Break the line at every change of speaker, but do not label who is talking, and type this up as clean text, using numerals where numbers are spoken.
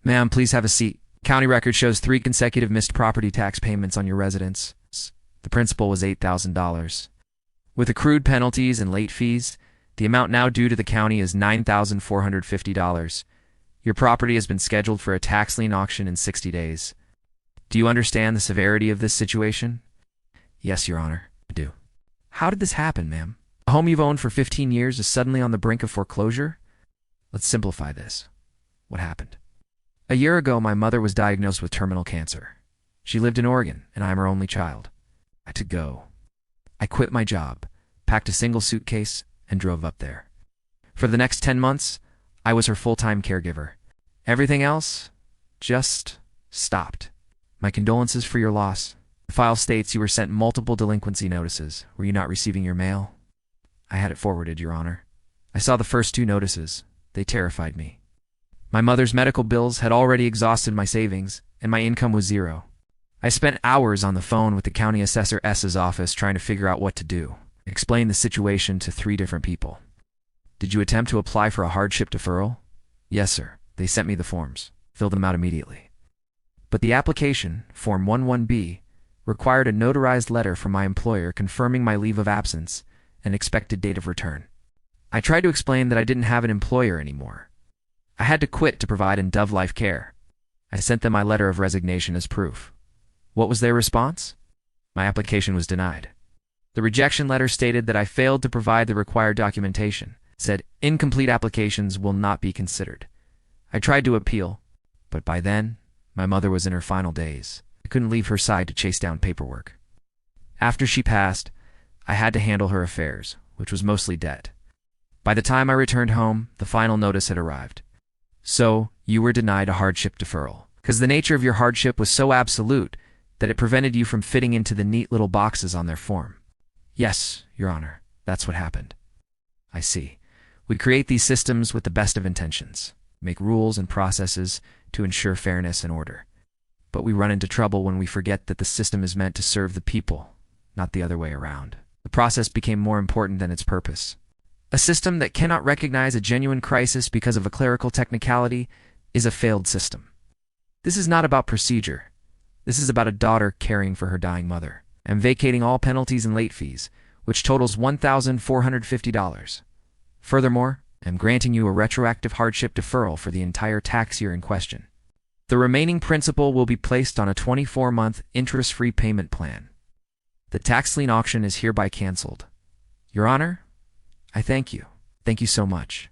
Ma'am, please have a seat. County record shows 3 consecutive missed property tax payments on your residence. The principal was $8,000. With accrued penalties and late fees, the amount now due to the county is $9,450. Your property has been scheduled for a tax lien auction in 60 days. Do you understand the severity of this situation? Yes, Your Honor, I do. How did this happen, ma'am? A home you've owned for 15 years is suddenly on the brink of foreclosure? Let's simplify this. What happened? A year ago, my mother was diagnosed with terminal cancer. She lived in Oregon, and I am her only child. I had to go. I quit my job, packed a single suitcase, and drove up there. For the next 10 months, I was her full-time caregiver. Everything else just stopped. My condolences for your loss. The file states you were sent multiple delinquency notices. Were you not receiving your mail? I had it forwarded, Your Honor. I saw the first 2 notices. They terrified me. My mother's medical bills had already exhausted my savings, and my income was 0. I spent hours on the phone with the county assessor's office trying to figure out what to do. I explained the situation to 3 different people. Did you attempt to apply for a hardship deferral? Yes, sir. They sent me the forms. Filled them out immediately. But the application, Form 11B, required a notarized letter from my employer confirming my leave of absence and expected date of return. I tried to explain that I didn't have an employer anymore. I had to quit to provide in Dove Life Care. I sent them my letter of resignation as proof. What was their response? My application was denied. The rejection letter stated that I failed to provide the required documentation. It said incomplete applications will not be considered. I tried to appeal, but by then, my mother was in her final days. I couldn't leave her side to chase down paperwork. After she passed, I had to handle her affairs, which was mostly debt. By the time I returned home, the final notice had arrived. So, you were denied a hardship deferral, because the nature of your hardship was so absolute that it prevented you from fitting into the neat little boxes on their form. Yes, Your Honor, that's what happened. I see. We create these systems with the best of intentions, make rules and processes to ensure fairness and order. But we run into trouble when we forget that the system is meant to serve the people, not the other way around. The process became more important than its purpose. A system that cannot recognize a genuine crisis because of a clerical technicality is a failed system. This is not about procedure. This is about a daughter caring for her dying mother. I'm vacating all penalties and late fees, which totals $1,450. Furthermore, I'm granting you a retroactive hardship deferral for the entire tax year in question. The remaining principal will be placed on a 24-month interest-free payment plan. The tax lien auction is hereby canceled. Your Honor, I thank you. Thank you so much.